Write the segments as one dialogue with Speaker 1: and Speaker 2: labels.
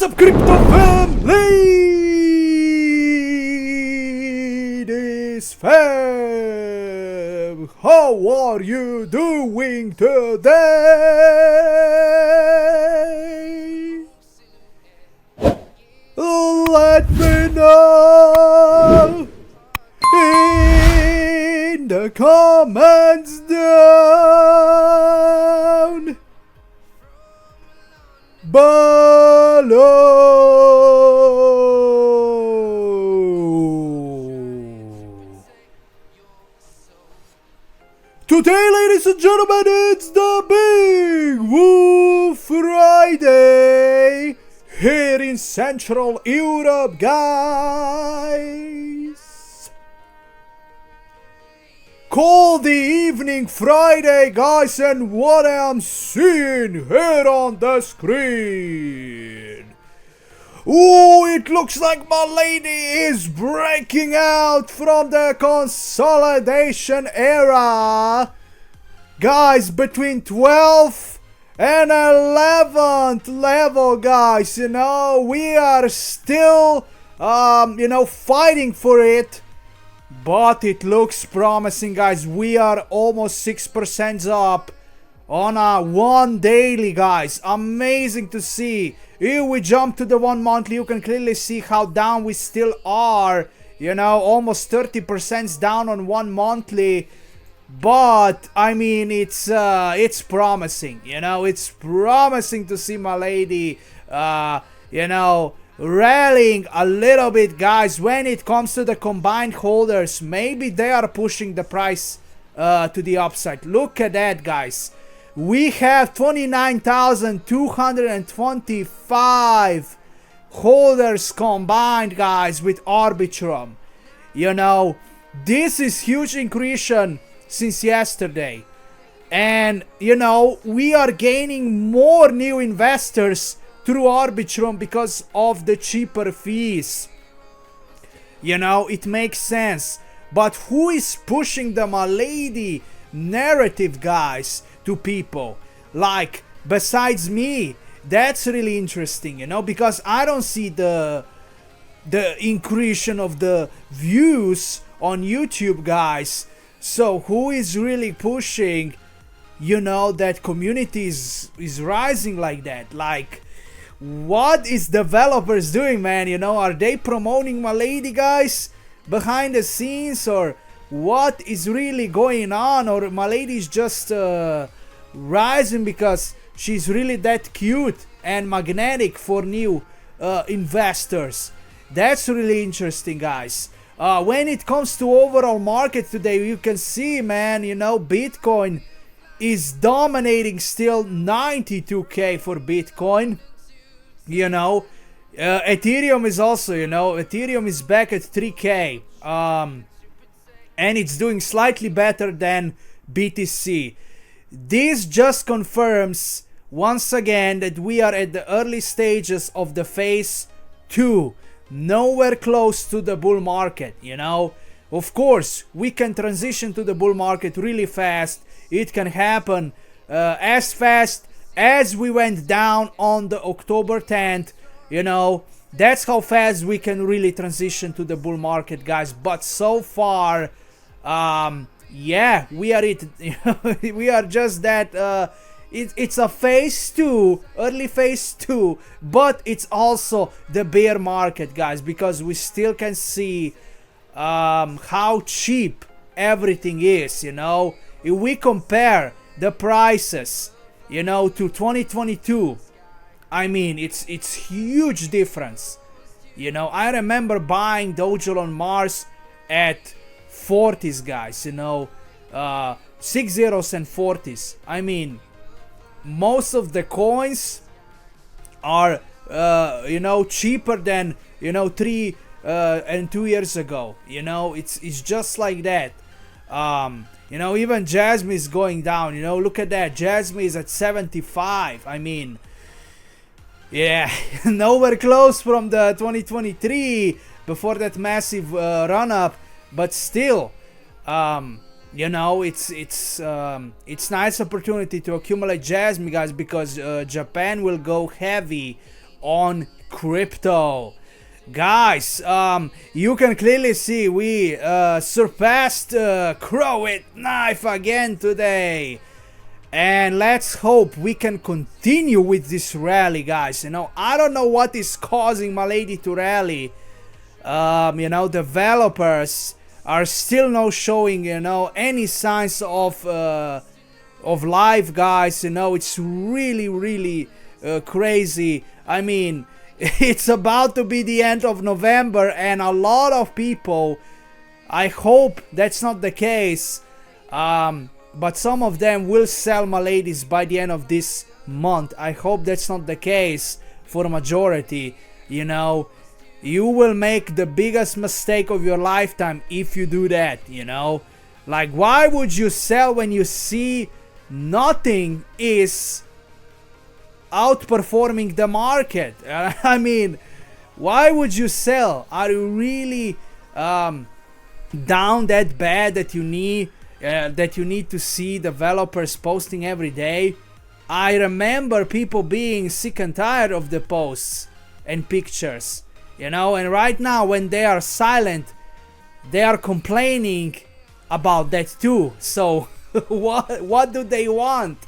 Speaker 1: What's up, crypto family? This fam, how are you doing today? Let me know in the comments down below. Today, ladies and gentlemen, it's the Big Woo Friday here in Central Europe, guys. Call the evening Friday, guys, and what I'm seeing here on the screen. Ooh, it looks like Milady is breaking out from the consolidation era. Guys, between 12th and 11th level, guys, we are still, fighting for it. But it looks promising, guys. We are almost 6% up on a one daily, guys. Amazing to see. If we jump to the 1 monthly, you can clearly see how down we still are. Almost 30% down on 1 monthly. But I mean, it's promising. It's promising to see Milady, rallying a little bit, guys. When it comes to the combined holders, maybe they are pushing the price to the upside. Look at that, guys. We have 29,225 holders combined, guys, with Arbitrum. This is huge increase since yesterday. And we are gaining more new investors through Arbitrum because of the cheaper fees. It makes sense. But who is pushing the Milady narrative, guys, to people? Like, besides me? That's really interesting, because I don't see the increase of the views on YouTube, guys. So who is really pushing, that community is rising like that? Like, what is developers doing, man? Are they promoting Milady, guys, behind the scenes, or what is really going on? Or Milady is just rising because she's really that cute and magnetic for new investors? That's really interesting, guys. When it comes to overall market today, you can see, man, Bitcoin is dominating still. 92k for Bitcoin. Ethereum is also, Ethereum is back at 3k. And it's doing slightly better than BTC. This just confirms once again that we are at the early stages of the phase 2. Nowhere close to the bull market, Of course, we can transition to the bull market really fast. It can happen as fast as we went down on the October 10th, That's how fast we can really transition to the bull market, guys. But so far, yeah, we are we are just that. It's a phase 2, early phase 2, but it's also the bear market, guys, because we still can see how cheap everything is. If we compare the prices, to 2022, I mean, it's huge difference. I remember buying Dojo on Mars at 40s, guys. 60s and 40s. I mean, most of the coins are cheaper than 3 and 2 years ago. It's just like that. Even Jasmine is going down. Look at that. Jasmine is at 75. I mean, yeah, nowhere close from the 2023 before that massive run up, but still, it's nice opportunity to accumulate Jasmine, guys, because Japan will go heavy on crypto. Guys, you can clearly see we surpassed Crow with knife again today. And let's hope we can continue with this rally, guys. You know, I don't know what is causing Milady to rally. You know, developers are still not showing, you know, any signs of life, guys. You know, it's really crazy. I mean, it's about to be the end of November, and a lot of people, I hope that's not the case, but some of them will sell Miladies by the end of this month. I hope that's not the case for a majority. You know, you will make the biggest mistake of your lifetime if you do that, you know. Like, why would you sell when you see nothing is outperforming the market? I mean, why would you sell? Are you really down that bad that you need to see developers posting every day? I remember people being sick and tired of the posts and pictures, you know, and right now when they are silent, they are complaining about that too. So what do they want?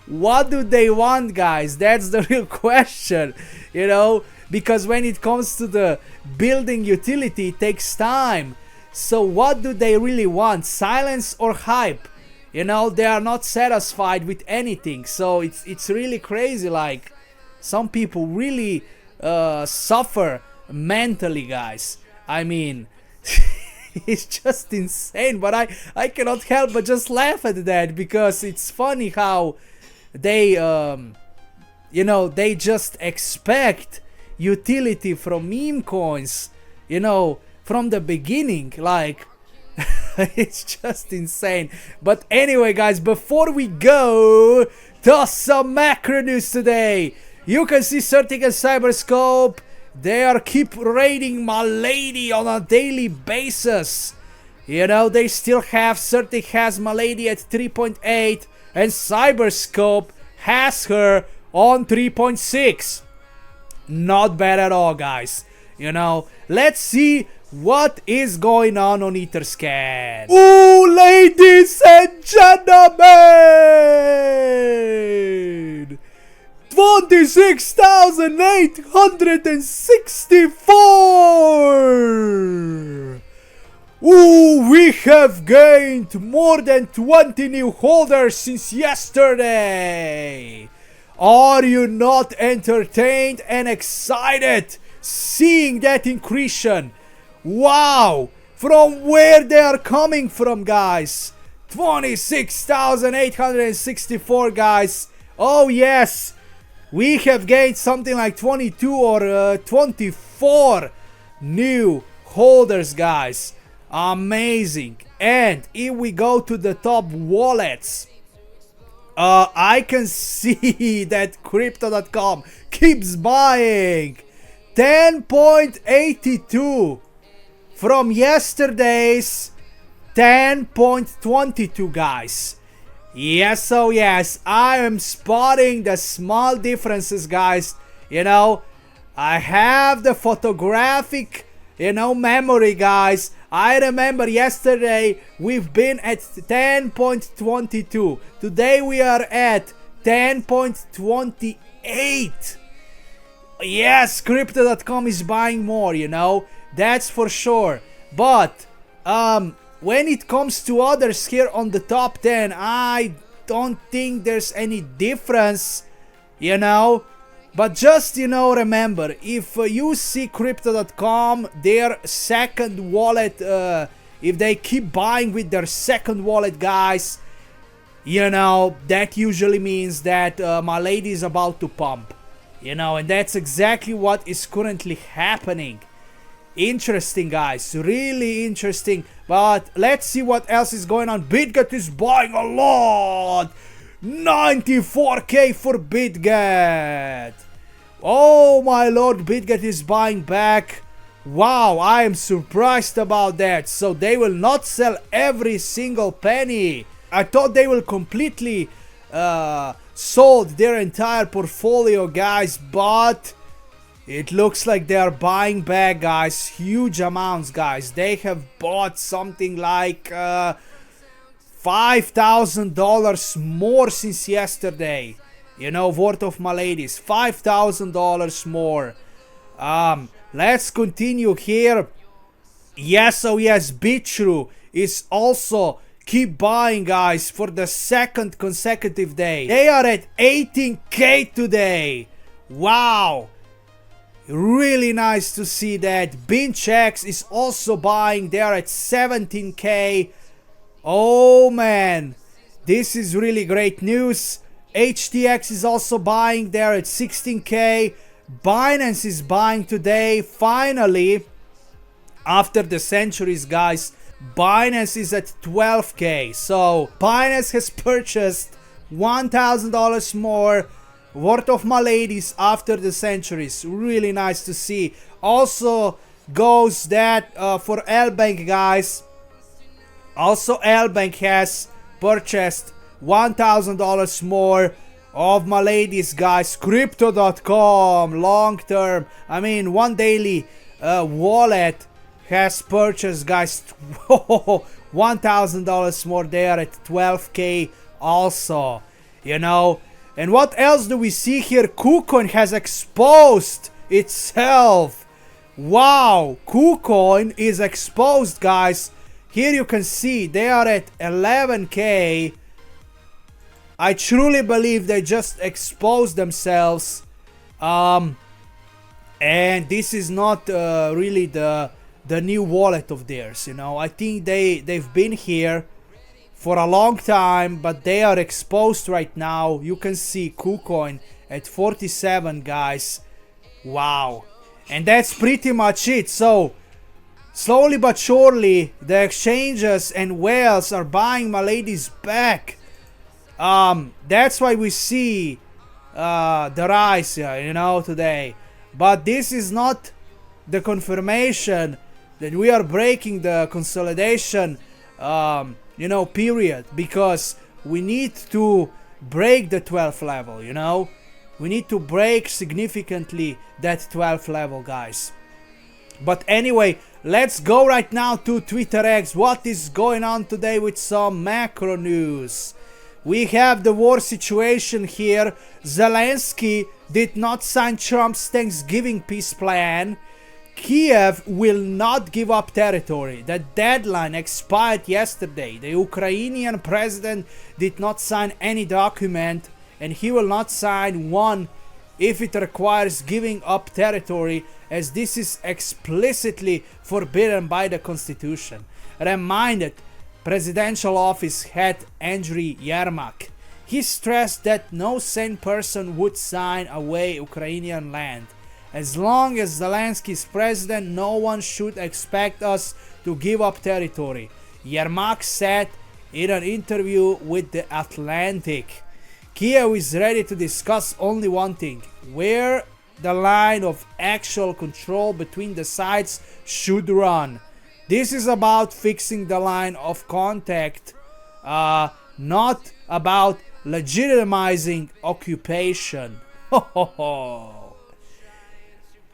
Speaker 1: What do they want, guys? That's the real question, you know, because when it comes to the building utility, it takes time. So what do they really want? Silence or hype? You know, they are not satisfied with anything. So it's really crazy. Like, some people really suffer mentally, guys. I mean, it's just insane. But I cannot help but just laugh at that, because it's funny how they you know, they just expect utility from meme coins, you know, from the beginning. Like, it's just insane. But anyway, guys, before we go to some macro news today, you can see Certic and Cyberscope, they are keep raiding Milady on a daily basis. You know, they still have, Certic has Milady at 3.8 and Cyberscope has her on 3.6. Not bad at all, guys. You know, let's see what is going on Etherscan. Ooh, ladies and gentlemen, 26,864. Ooh, we have gained more than 20 new holders since yesterday. Are you not entertained and excited seeing that increase? Wow, from where they are coming from, guys. 26,864, guys. Oh yes, we have gained something like 22 or 24 new holders, guys. Amazing. And if we go to the top wallets, I can see that Crypto.com keeps buying 10.82 from yesterday's 10.22, guys. Yes, so yes, I am spotting the small differences, guys. You know, I have the photographic, you know, memory, guys. I remember yesterday we've been at 10.22. Today we are at 10.28. Yes, Crypto.com is buying more, you know, that's for sure. But when it comes to others here on the top 10, I don't think there's any difference, you know. But just, you know, remember, if you see Crypto.com, their second wallet, if they keep buying with their second wallet, guys, you know, that usually means that Milady is about to pump, you know, and that's exactly what is currently happening. Interesting, guys, really interesting. But let's see what else is going on. BitGet is buying a lot. 94k for BitGet. Oh my lord, BitGet is buying back. Wow, I am surprised about that. So they will not sell every single penny. I thought they will completely sold their entire portfolio, guys, but It looks like they are buying back, guys, huge amounts, guys. They have bought something like $5,000 more since yesterday. You know, worth of Milady's, $5,000 more. Let's continue here. Yes, oh yes, Bichru is also keep buying, guys, for the second consecutive day. They are at 18k today. Wow, really nice to see that. Binchex is also buying. They are at 17k. Oh man, this is really great news. HTX is also buying. They're at 16k. Binance is buying today. Finally, after the centuries, guys, Binance is at 12k. So Binance has purchased $1,000 more worth of Milady's after the centuries. Really nice to see. Also goes that for L-Bank, guys. Also L-Bank has purchased $1,000 more of Milady's, guys. Crypto.com, long term, I mean one daily wallet has purchased, guys, $1,000 more. They are at 12k also, you know. And what else do we see here? KuCoin has exposed itself. Wow, KuCoin is exposed, guys. Here you can see they are at 11k. I truly believe they just exposed themselves. And this is not really the new wallet of theirs, you know. I think they've been here for a long time, but they are exposed right now. You can see KuCoin at 47, guys. Wow. And that's pretty much it. So slowly but surely the exchanges and whales are buying Milady's back. That's why we see the rise here, you know, today. But this is not the confirmation that we are breaking the consolidation you know, period, because we need to break the 12th level, you know. We need to break significantly that 12th level, guys. But anyway, let's go right now to Twitter X. What is going on today with some macro news? We have the war situation here. Zelensky did not sign Trump's Thanksgiving peace plan. Kiev will not give up territory. The deadline expired yesterday. The Ukrainian president did not sign any document, and he will not sign one if it requires giving up territory, as this is explicitly forbidden by the constitution. Reminded presidential office head Andriy Yermak. He stressed that no sane person would sign away Ukrainian land. As long as Zelensky is president, no one should expect us to give up territory, Yermak said in an interview with The Atlantic. Kiev is ready to discuss only one thing: where the line of actual control between the sides should run. This is about fixing the line of contact, not about legitimizing occupation.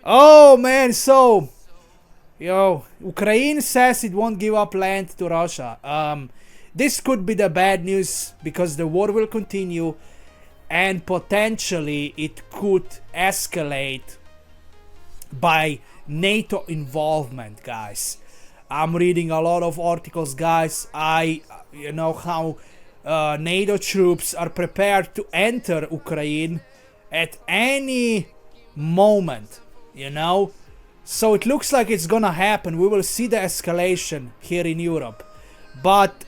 Speaker 1: Oh man, so, Ukraine says it won't give up land to Russia. This could be the bad news, because the war will continue and potentially it could escalate by NATO involvement, guys. I'm reading a lot of articles, guys. You know how NATO troops are prepared to enter Ukraine at any moment, you know. So it looks like it's gonna happen. We will see the escalation here in Europe, but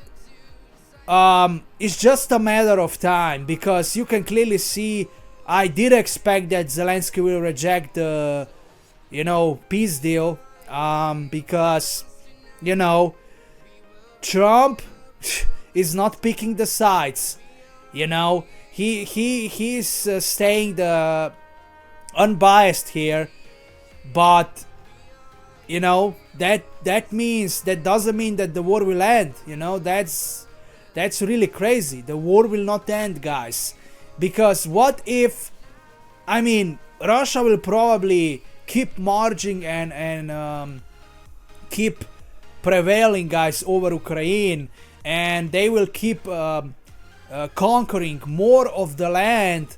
Speaker 1: it's just a matter of time, because you can clearly see I did expect that Zelensky will reject the peace deal, because Trump is not picking the sides. He's staying the unbiased here, but that doesn't mean that the war will end. That's really crazy. The war will not end, guys, because what if Russia will probably keep marching and keep prevailing, guys, over Ukraine, and they will keep conquering more of the land,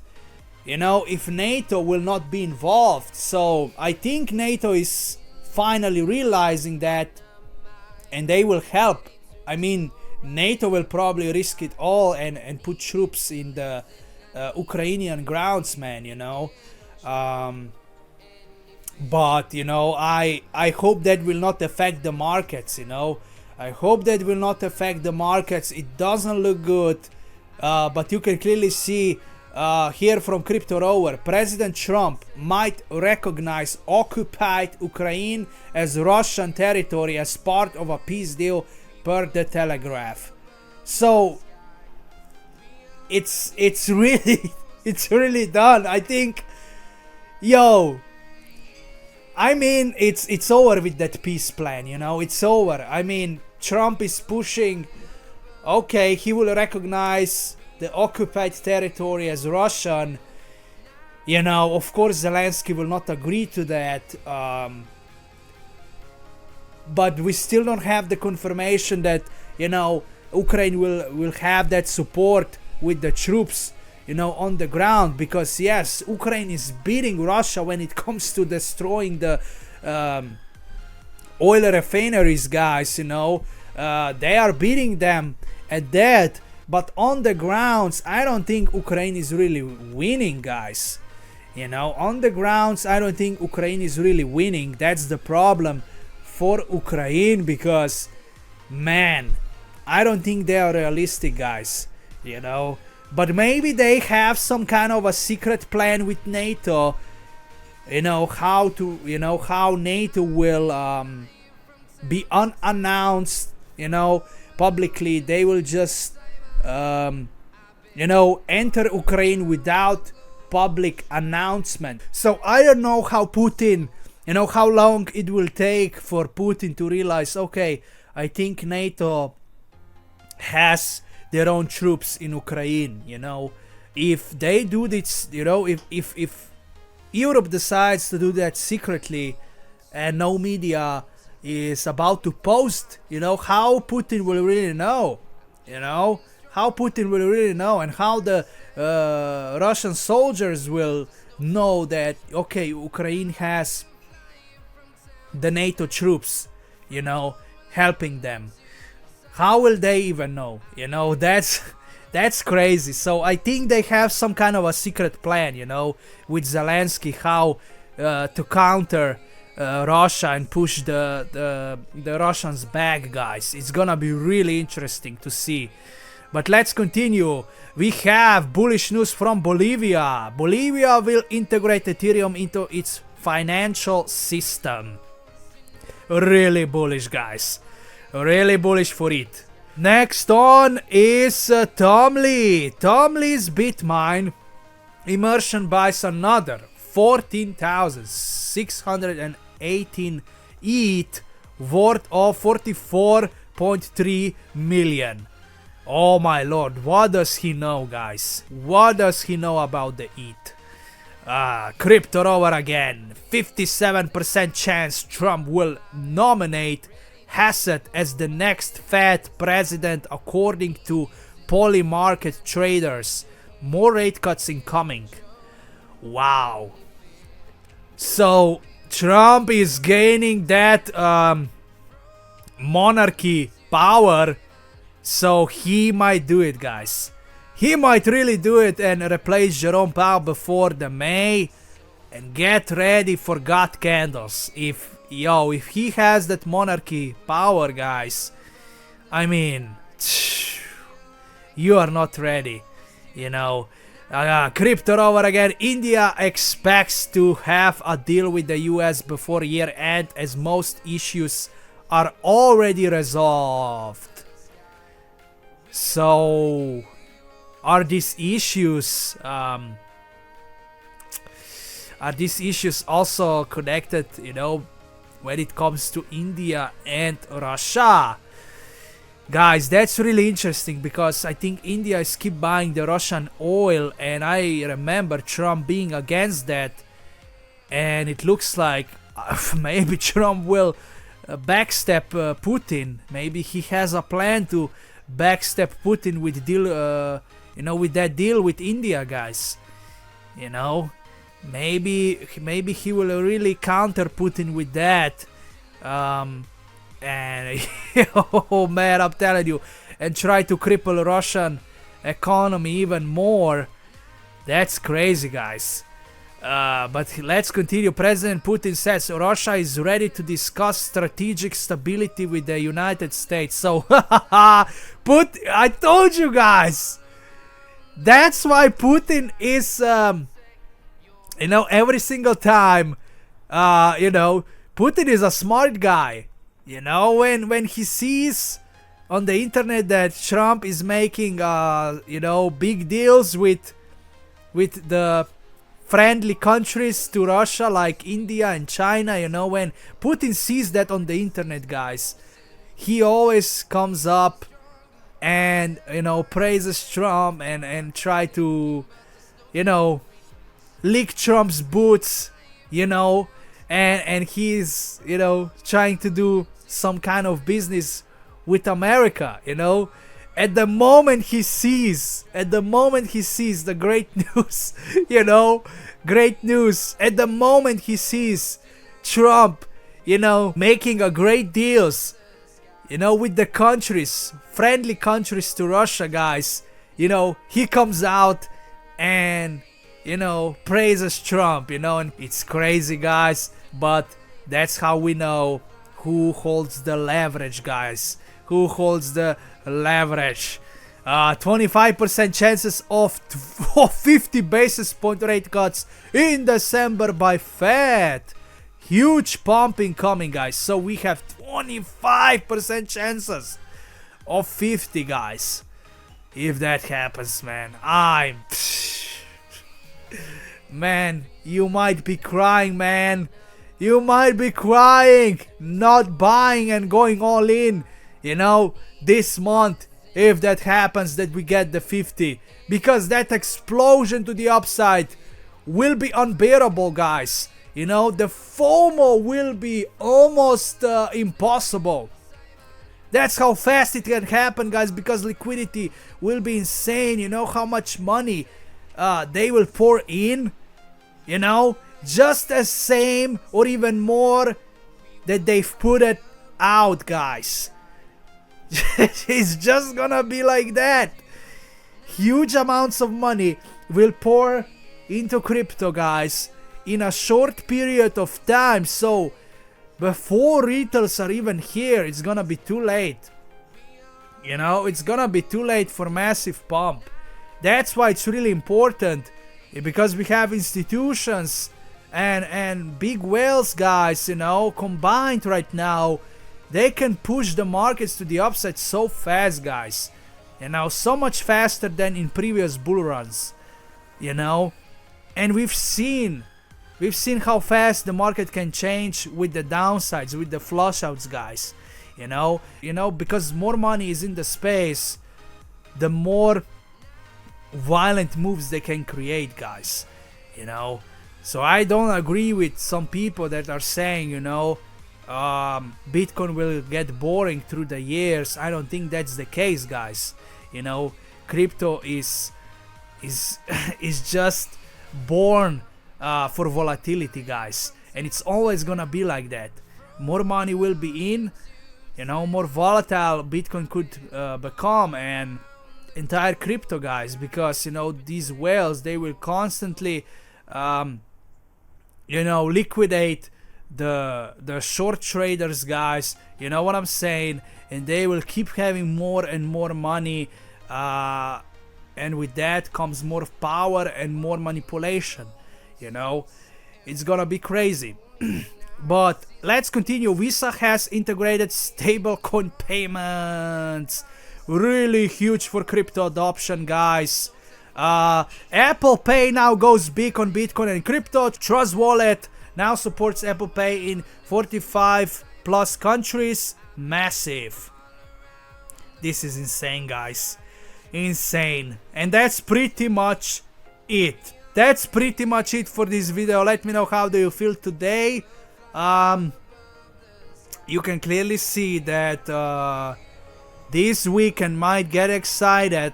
Speaker 1: you know, if NATO will not be involved. So I think NATO is finally realizing that, and they will help. I mean, NATO will probably risk it all and put troops in the Ukrainian grounds, man, you know. But, you know, I hope that will not affect the markets, you know. I hope that will not affect the markets. It doesn't look good, but you can clearly see here from Crypto Rover, President Trump might recognize occupied Ukraine as Russian territory as part of a peace deal, per the Telegraph. So it's really it's really done. I think, yo, I mean, it's over with that peace plan, you know. It's over. I mean, Trump is pushing, okay, he will recognize the occupied territory as Russian. You know, of course, Zelensky will not agree to that. But we still don't have the confirmation that, you know, Ukraine will have that support with the troops, you know, on the ground. Because, yes, Ukraine is beating Russia when it comes to destroying the oil refineries, guys, you know. They are beating them at that. But on the grounds, I don't think Ukraine is really winning, guys. You know, on the grounds, I don't think Ukraine is really winning. That's the problem for Ukraine, because, man, I don't think they are realistic, guys. You know, but maybe they have some kind of a secret plan with NATO. You know, how NATO will be unannounced, you know, publicly. They will just you know, enter Ukraine without public announcement. So I don't know how Putin, you know, how long it will take for Putin to realize, okay, I think NATO has their own troops in Ukraine, you know. If they do this, you know, if Europe decides to do that secretly and no media is about to post, you know, how Putin will really know, you know, how Putin will really know, and how the Russian soldiers will know that, okay, Ukraine has the NATO troops, you know, helping them. How will they even know? You know, that's crazy. So I think they have some kind of a secret plan, you know, with Zelensky, how to counter Russia and push the Russians back, guys. It's gonna be really interesting to see. But let's continue. We have bullish news from Bolivia. Bolivia will integrate Ethereum into its financial system. Really bullish, guys. Really bullish for it. Next on is Tom Lee. Tom Lee's Bitmine immersion buys another 14,618 ETH worth of 44.3 million. Oh my lord, what does he know, guys? What does he know about the ETH? Crypto Rover again. 57% chance Trump will nominate Hassett as the next Fed president according to Polymarket traders. More rate cuts incoming. Wow. So Trump is gaining that monarchy power. So he might do it, guys. He might really do it and replace Jerome Powell before the May. And get ready for God candles. If he has that monarchy power, guys, I mean, you are not ready, you know. Crypto Rover again. India expects to have a deal with the US before year end, as most issues are already resolved. So, are these issues also connected, you know, when it comes to India and Russia? Guys, that's really interesting, because I think India is keep buying the Russian oil, and I remember Trump being against that. and it looks like maybe Trump will backstep Putin. Maybe he has a plan to backstep Putin with deal, with that deal with India, guys. You know, maybe he will really counter Putin with that. And oh man, I'm telling you, and try to cripple Russian economy even more. That's crazy, guys. But let's continue. President Putin says Russia is ready to discuss strategic stability with the United States. So, I told you guys. That's why Putin is, every single time, Putin is a smart guy. When he sees on the internet that Trump is making, big deals with the friendly countries to Russia like India and China, when Putin sees that on the internet, guys, he always comes up and, praises Trump and try to, lick Trump's boots, and he's, trying to do some kind of business with America, At the moment he sees the great news, great news. At the moment he sees Trump, making a great deals, with the countries, friendly countries to Russia, guys, he comes out and, praises Trump, and it's crazy, guys, but that's how we know who holds the leverage, guys. Who holds the leverage? 25% chances of 50 basis point rate cuts in December by Fed. Huge pumping coming, guys. So we have 25% chances of 50, guys. If that happens, man, man, you might be crying, man. You might be crying, not buying and going all in, this month, if that happens, that we get the 50, because that explosion to the upside will be unbearable, guys. The FOMO will be almost impossible. That's how fast it can happen, guys, because liquidity will be insane. How much money they will pour in, just as same or even more that they've put it out, guys. It's just gonna be like that. Huge amounts of money will pour into crypto, guys, in a short period of time. So before retails are even here, it's gonna be too late. It's gonna be too late for massive pump. That's why it's really important, because we have institutions and big whales, guys, combined right now. They can push the markets to the upside so fast, guys. So much faster than in previous bull runs. And we've seen how fast the market can change with the downsides, with the flush outs, guys. Because more money is in the space, the more violent moves they can create, guys. So I don't agree with some people that are saying, Bitcoin will get boring through the years. I don't think that's the case, guys. Crypto is just born for volatility, guys, and it's always gonna be like that. More money will be in, more volatile Bitcoin could become, and entire crypto, guys, because these whales, they will constantly liquidate the short traders, guys, what I'm saying, and they will keep having more and more money, and with that comes more power and more manipulation. It's gonna be crazy. But let's continue. Visa has integrated stablecoin payments, really huge for crypto adoption, guys. Apple Pay now goes big on Bitcoin and crypto. Trust Wallet now supports Apple Pay in 45 plus countries. Massive. This is insane, guys. Insane. And that's pretty much it. that's pretty much it for this video. Let me know how do you feel today. You can clearly see that this weekend might get excited,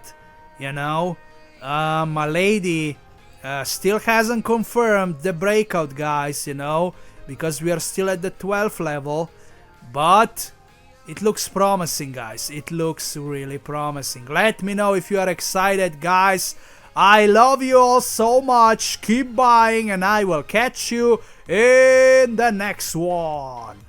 Speaker 1: you know. Milady still hasn't confirmed the breakout, guys, you know, because we are still at the 12th level, but it looks promising, guys. It looks really promising. Let me know if you are excited, guys. I love you all so much. Keep buying, and I will catch you in the next one.